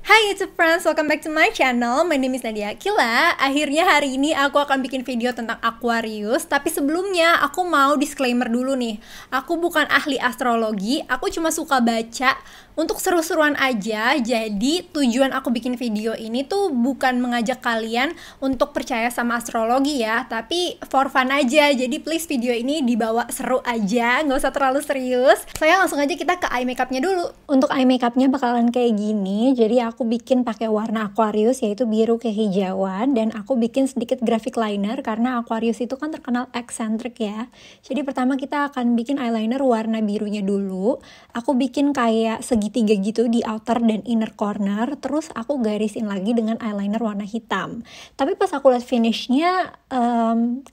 Hai YouTube friends, welcome back to my channel. My name is Nadia Akila. Akhirnya hari ini aku akan bikin video tentang Aquarius. Tapi sebelumnya aku mau disclaimer dulu nih. Aku bukan ahli astrologi, aku cuma suka baca untuk seru-seruan aja. Jadi tujuan aku bikin video ini tuh bukan mengajak kalian untuk percaya sama astrologi ya, tapi for fun aja. Jadi please video ini dibawa seru aja, nggak usah terlalu serius. Saya langsung aja kita ke eye makeupnya dulu. Untuk eye makeupnya bakalan kayak gini. Jadi aku bikin pakai warna Aquarius yaitu biru kehijauan, dan aku bikin sedikit graphic liner karena Aquarius itu kan terkenal eksentrik ya. Jadi pertama kita akan bikin eyeliner warna birunya dulu. Aku bikin kayak segitiga gitu di outer dan inner corner, terus aku garisin lagi dengan eyeliner warna hitam. Tapi pas aku lihat finishnya,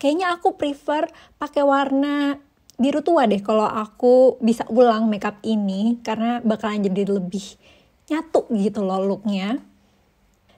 kayaknya aku prefer pakai warna biru tua deh kalau aku bisa ulang makeup ini, karena bakalan jadi lebih nyatu gitu loh looknya.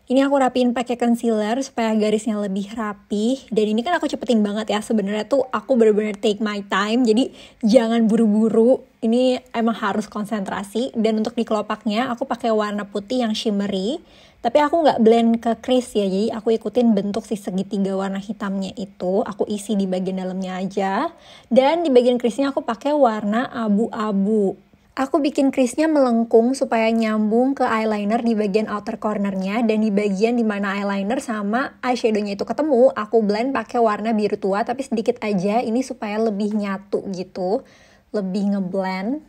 Ini aku rapiin pakai concealer supaya garisnya lebih rapi. Dan ini kan aku cepetin banget ya, sebenarnya tuh aku bener-bener take my time, jadi jangan buru-buru. Ini emang harus konsentrasi. Dan untuk di kelopaknya aku pakai warna putih yang shimmery, tapi aku nggak blend ke crease ya, jadi aku ikutin bentuk si segitiga warna hitamnya itu, aku isi di bagian dalamnya aja. Dan di bagian crease-nya aku pakai warna abu-abu. Aku bikin crease-nya melengkung supaya nyambung ke eyeliner di bagian outer corner-nya, dan di bagian dimana eyeliner sama eyeshadow-nya itu ketemu, aku blend pakai warna biru tua tapi sedikit aja, ini supaya lebih nyatu gitu, lebih ngeblend.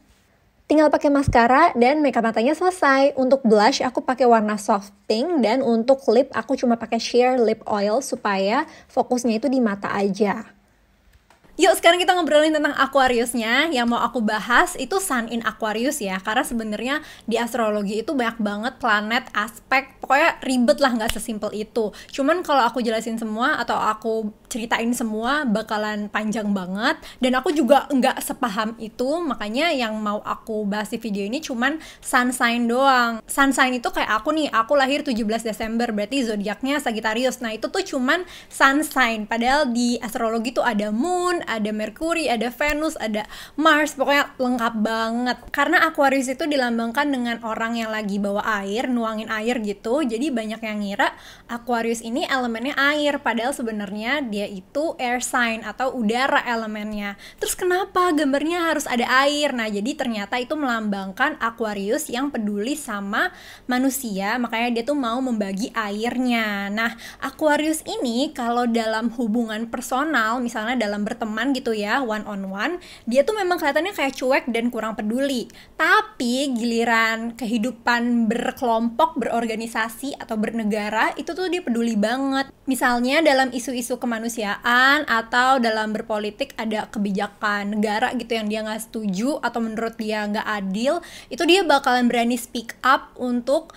Tinggal pakai maskara dan makeup matanya selesai. Untuk blush aku pakai warna soft pink, dan untuk lip aku cuma pakai sheer lip oil supaya fokusnya itu di mata aja. Yuk sekarang kita ngobrolin tentang Aquariusnya. Yang mau aku bahas itu Sun in Aquarius ya, karena sebenarnya di astrologi itu banyak banget planet, aspek, pokoknya ribet lah, nggak sesimpel itu. Cuman kalau aku jelasin semua atau aku ceritain semua bakalan panjang banget, dan aku juga nggak sepaham itu. Makanya yang mau aku bahas di video ini cuman sun sign doang. Sun sign itu kayak aku nih, aku lahir 17 Desember, berarti zodiaknya Sagittarius. Nah itu tuh cuman sun sign, padahal di astrologi tuh ada moon, ada Mercury, ada Venus, ada Mars, pokoknya lengkap banget. Karena Aquarius itu dilambangkan dengan orang yang lagi bawa air, nuangin air gitu. Jadi banyak yang ngira Aquarius ini elemennya air, padahal sebenarnya dia itu air sign atau udara elemennya. Terus kenapa gambarnya harus ada air? Nah, jadi ternyata itu melambangkan Aquarius yang peduli sama manusia, makanya dia tuh mau membagi airnya. Nah, Aquarius ini kalau dalam hubungan personal, misalnya dalam berteman gitu ya, one on one, dia tuh memang kelihatannya kayak cuek dan kurang peduli. Tapi giliran kehidupan berkelompok, berorganisasi atau bernegara, itu tuh dia peduli banget. Misalnya dalam isu-isu kemanusiaan atau dalam berpolitik ada kebijakan negara gitu yang dia nggak setuju atau menurut dia nggak adil, itu dia bakalan berani speak up untuk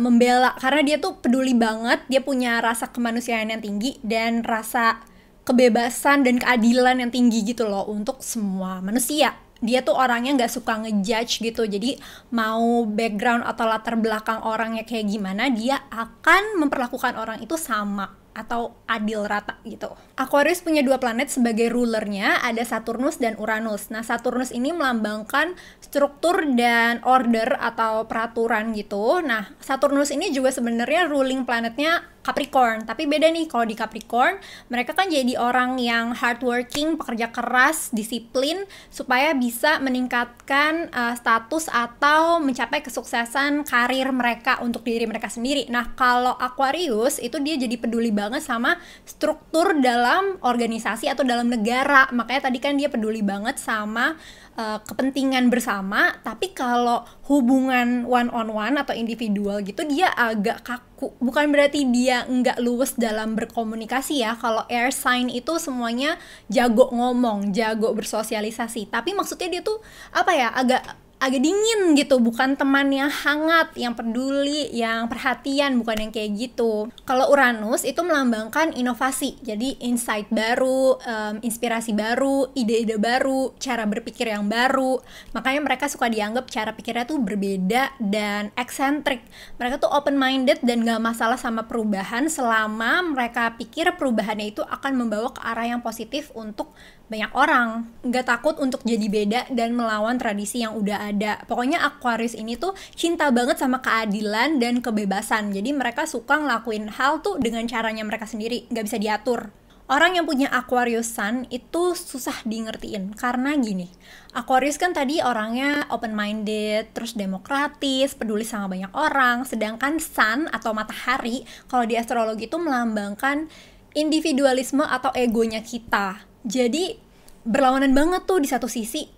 membela, karena dia tuh peduli banget, dia punya rasa kemanusiaan yang tinggi dan rasa kebebasan dan keadilan yang tinggi gitu loh untuk semua manusia. Dia tuh orangnya nggak suka ngejudge gitu, jadi mau background atau latar belakang orangnya kayak gimana, dia akan memperlakukan orang itu sama atau adil rata gitu. Aquarius punya dua planet sebagai rulernya, ada Saturnus dan Uranus. Nah, Saturnus ini melambangkan struktur dan order atau peraturan gitu. Nah, Saturnus ini juga sebenarnya ruling planetnya Capricorn, tapi beda nih. Kalau di Capricorn, mereka kan jadi orang yang hardworking, pekerja keras, disiplin, supaya bisa meningkatkan status atau mencapai kesuksesan karir mereka untuk diri mereka sendiri. Nah, kalau Aquarius itu dia jadi peduli banget sama struktur dalam organisasi atau dalam negara. Makanya tadi kan dia peduli banget sama kepentingan bersama. Tapi kalau hubungan one on one atau individual gitu, dia agak kaku. Bukan berarti dia nggak luwes dalam berkomunikasi ya. Kalau air sign itu semuanya jago ngomong, jago bersosialisasi, tapi maksudnya dia tuh apa ya, agak dingin gitu, bukan teman yang hangat, yang peduli, yang perhatian, bukan yang kayak gitu. Kalau Uranus itu melambangkan inovasi, jadi insight baru, inspirasi baru, ide-ide baru, cara berpikir yang baru. Makanya mereka suka dianggap cara pikirnya tuh berbeda dan eksentrik. Mereka tuh open minded dan gak masalah sama perubahan selama mereka pikir perubahannya itu akan membawa ke arah yang positif untuk banyak orang. Gak takut untuk jadi beda dan melawan tradisi yang udah ada. Pokoknya Aquarius ini tuh cinta banget sama keadilan dan kebebasan. Jadi mereka suka ngelakuin hal tuh dengan caranya mereka sendiri, nggak bisa diatur. Orang yang punya Aquarius Sun itu susah di ngertiin, karena gini, Aquarius kan tadi orangnya open-minded, terus demokratis, peduli sama banyak orang, sedangkan Sun atau matahari, kalau di astrologi itu melambangkan individualisme atau egonya kita. Jadi berlawanan banget tuh, di satu sisi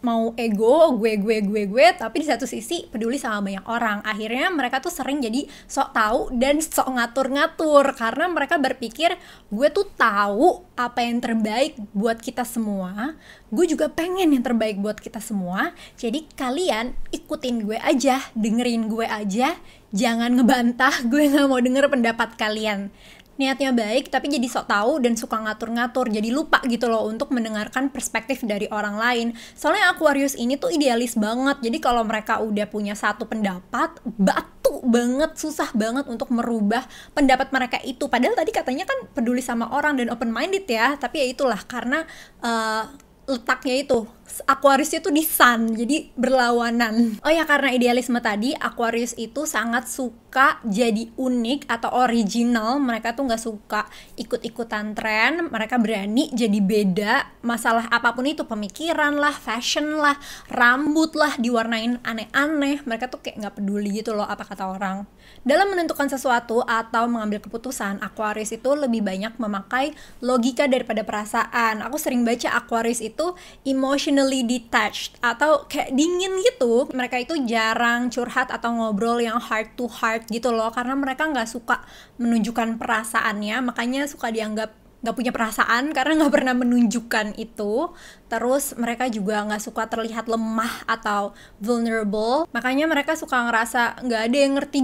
mau ego, gue, tapi di satu sisi peduli sama banyak orang. Akhirnya mereka tuh sering jadi sok tahu dan sok ngatur-ngatur, karena mereka berpikir gue tuh tahu apa yang terbaik buat kita semua, gue juga pengen yang terbaik buat kita semua, jadi kalian ikutin gue aja, dengerin gue aja, jangan ngebantah, gue gak mau denger pendapat kalian. Niatnya baik tapi jadi sok tahu dan suka ngatur-ngatur, jadi lupa gitu loh untuk mendengarkan perspektif dari orang lain. Soalnya Aquarius ini tuh idealis banget, jadi kalau mereka udah punya satu pendapat, batu banget, susah banget untuk merubah pendapat mereka itu. Padahal tadi katanya kan peduli sama orang dan open minded ya, tapi ya itulah karena letaknya itu Aquarius itu di Sun, jadi berlawanan. Oh ya, karena idealisme tadi, Aquarius itu sangat suka jadi unik atau original. Mereka tuh gak suka ikut-ikutan tren, mereka berani jadi beda. Masalah apapun itu, pemikiran lah, fashion lah, rambut lah, diwarnain aneh-aneh, mereka tuh kayak gak peduli gitu loh apa kata orang. Dalam menentukan sesuatu atau mengambil keputusan, Aquarius itu lebih banyak memakai logika daripada perasaan. Aku sering baca Aquarius itu emotionally detached atau kayak dingin gitu. Mereka itu jarang curhat atau ngobrol yang heart to heart gitu loh, karena mereka nggak suka menunjukkan perasaannya, makanya suka dianggap nggak punya perasaan karena nggak pernah menunjukkan itu. Terus mereka juga nggak suka terlihat lemah atau vulnerable, makanya mereka suka ngerasa nggak ada yang ngerti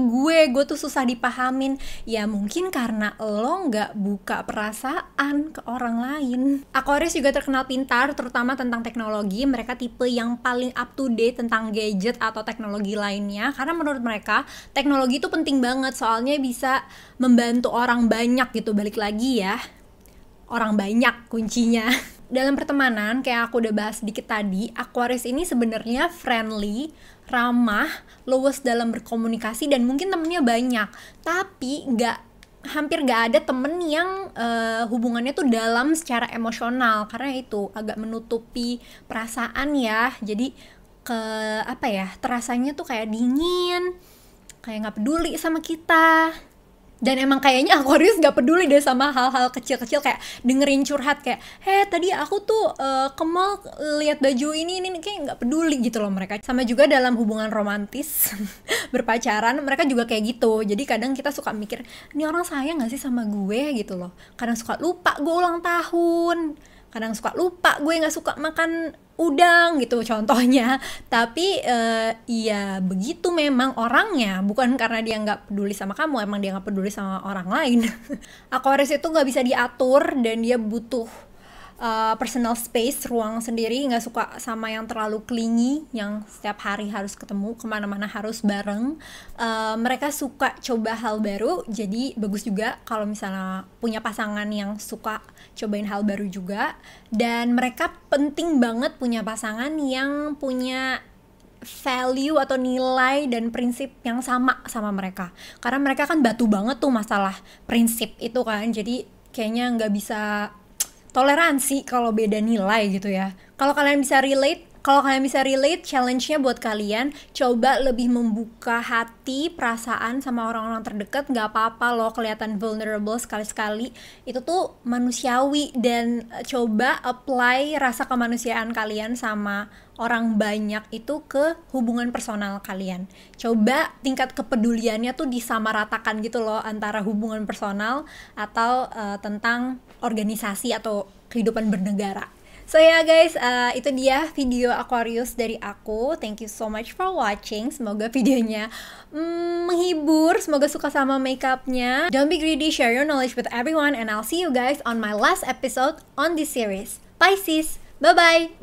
gue tuh susah dipahamin. Ya mungkin karena lo nggak buka perasaan ke orang lain. Aquarius juga terkenal pintar, terutama tentang teknologi. Mereka tipe yang paling up to date tentang gadget atau teknologi lainnya, karena menurut mereka teknologi itu penting banget, soalnya bisa membantu orang banyak gitu. Balik lagi ya, orang banyak kuncinya. Dalam pertemanan, kayak aku udah bahas sedikit tadi, Aquarius ini sebenarnya friendly, ramah, luwes dalam berkomunikasi, dan mungkin temennya banyak. Tapi hampir gak ada temen yang hubungannya tuh dalam secara emosional, karena itu agak menutupi perasaan ya. Jadi terasanya tuh kayak dingin, kayak gak peduli sama kita. Dan emang kayaknya Aquarius gak peduli deh sama hal-hal kecil-kecil, kayak dengerin curhat kayak, tadi aku tuh ke mall lihat baju ini kayak gak peduli gitu loh mereka. Sama juga dalam hubungan romantis, berpacaran, mereka juga kayak gitu. Jadi kadang kita suka mikir, ini orang sayang gak sih sama gue gitu loh. Kadang suka lupa gue ulang tahun, kadang suka lupa gue gak suka makan udang gitu contohnya. Tapi ya begitu memang orangnya, bukan karena dia nggak peduli sama kamu, emang dia nggak peduli sama orang lain. Aquarius itu nggak bisa diatur dan dia butuh personal space, ruang sendiri, nggak suka sama yang terlalu clingy, yang setiap hari harus ketemu, kemana-mana harus bareng. Mereka suka coba hal baru, jadi bagus juga kalau misalnya punya pasangan yang suka cobain hal baru juga. Dan mereka penting banget punya pasangan yang punya value atau nilai dan prinsip yang sama mereka, karena mereka kan batu banget tuh masalah prinsip itu kan. Jadi kayaknya nggak bisa toleransi kalau beda nilai gitu ya. Kalau kalian bisa relate, challenge-nya buat kalian, coba lebih membuka hati, perasaan sama orang-orang terdekat. Gak apa-apa loh kelihatan vulnerable sekali-sekali, itu tuh manusiawi. Dan coba apply rasa kemanusiaan kalian sama orang banyak itu ke hubungan personal kalian. Coba tingkat kepeduliannya tuh disamaratakan gitu loh, antara hubungan personal atau tentang organisasi atau kehidupan bernegara. So ya guys, itu dia video Aquarius dari aku. Thank you so much for watching. Semoga videonya menghibur, semoga suka sama makeupnya. Don't be greedy, share your knowledge with everyone, and I'll see you guys on my last episode on this series. Bye sis, bye bye.